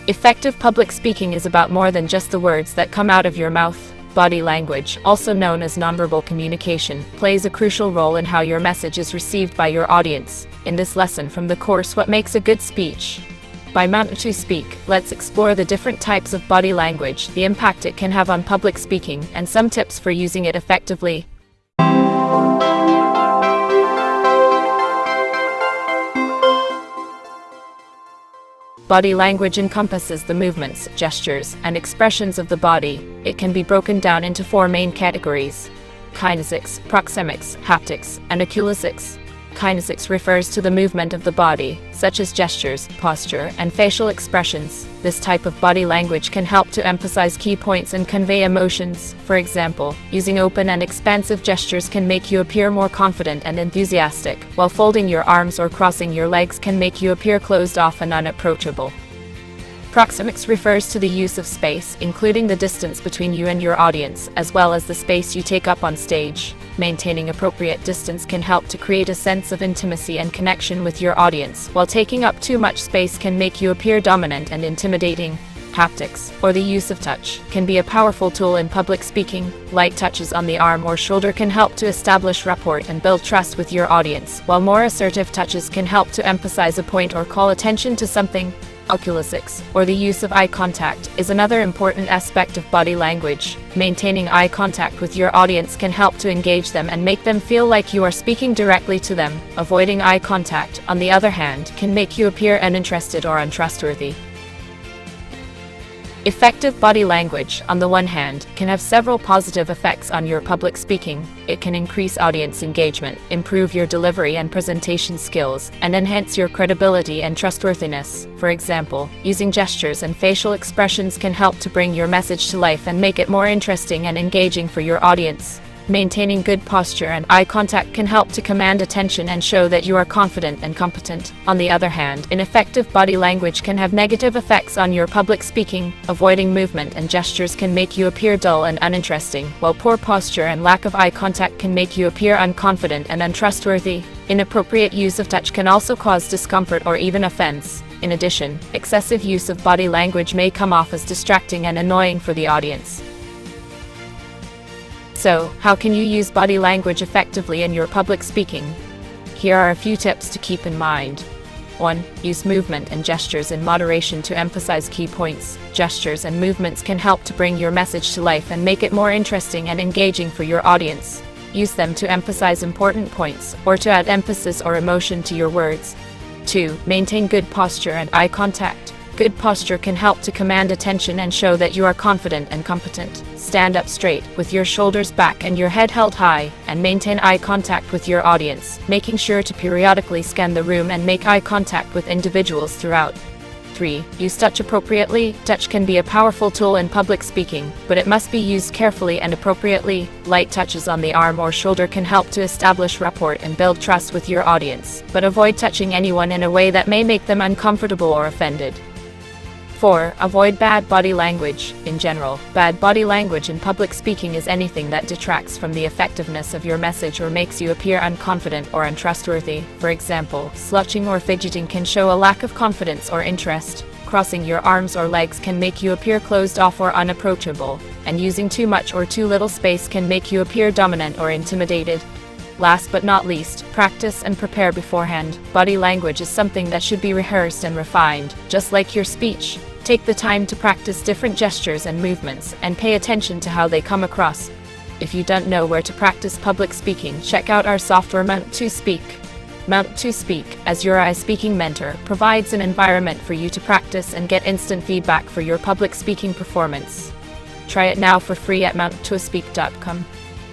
Effective public speaking is about more than just the words that come out of your mouth. Body language, also known as nonverbal communication, plays a crucial role in how your message is received by your audience. In this lesson from the course What Makes a Good Speech? By Mount2 Speak, let's explore the different types of body language, the impact it can have on public speaking, and some tips for using it effectively. Body language encompasses the movements, gestures, and expressions of the body. It can be broken down into four main categories: kinesics, proxemics, haptics, and oculesics. Kinesics refers to the movement of the body, such as gestures, posture, and facial expressions. This type of body language can help to emphasize key points and convey emotions. For example, using open and expansive gestures can make you appear more confident and enthusiastic, while folding your arms or crossing your legs can make you appear closed off and unapproachable. Proxemics refers to the use of space, including the distance between you and your audience, as well as the space you take up on stage. Maintaining appropriate distance can help to create a sense of intimacy and connection with your audience, while taking up too much space can make you appear dominant and intimidating. Haptics, or the use of touch, can be a powerful tool in public speaking. Light touches on the arm or shoulder can help to establish rapport and build trust with your audience, while more assertive touches can help to emphasize a point or call attention to something. Oculesics, or the use of eye contact, is another important aspect of body language. Maintaining eye contact with your audience can help to engage them and make them feel like you are speaking directly to them. Avoiding eye contact, on the other hand, can make you appear uninterested or untrustworthy. Effective body language, on the one hand, can have several positive effects on your public speaking. It can increase audience engagement, improve your delivery and presentation skills, and enhance your credibility and trustworthiness. For example, using gestures and facial expressions can help to bring your message to life and make it more interesting and engaging for your audience. Maintaining good posture and eye contact can help to command attention and show that you are confident and competent. On the other hand, ineffective body language can have negative effects on your public speaking. Avoiding movement and gestures can make you appear dull and uninteresting, while poor posture and lack of eye contact can make you appear unconfident and untrustworthy. Inappropriate use of touch can also cause discomfort or even offense. In addition, excessive use of body language may come off as distracting and annoying for the audience. So, how can you use body language effectively in your public speaking? Here are a few tips to keep in mind. 1. Use movement and gestures in moderation to emphasize key points. Gestures and movements can help to bring your message to life and make it more interesting and engaging for your audience. Use them to emphasize important points, or to add emphasis or emotion to your words. 2. Maintain good posture and eye contact. Good posture can help to command attention and show that you are confident and competent. Stand up straight, with your shoulders back and your head held high, and maintain eye contact with your audience, making sure to periodically scan the room and make eye contact with individuals throughout. 3. Use touch appropriately. Touch can be a powerful tool in public speaking, but it must be used carefully and appropriately. Light touches on the arm or shoulder can help to establish rapport and build trust with your audience, but avoid touching anyone in a way that may make them uncomfortable or offended. 4. Avoid bad body language. In general, bad body language in public speaking is anything that detracts from the effectiveness of your message or makes you appear unconfident or untrustworthy. For example, slouching or fidgeting can show a lack of confidence or interest. Crossing your arms or legs can make you appear closed off or unapproachable, and using too much or too little space can make you appear dominant or intimidated. Last but not least, practice and prepare beforehand. Body language is something that should be rehearsed and refined, just like your speech. Take the time to practice different gestures and movements, and pay attention to how they come across. If you don't know where to practice public speaking, check out our software Mount2 Speak. Mount2 Speak, as your speaking mentor, provides an environment for you to practice and get instant feedback for your public speaking performance. Try it now for free at mount2speak.com.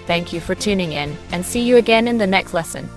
Thank you for tuning in, and see you again in the next lesson.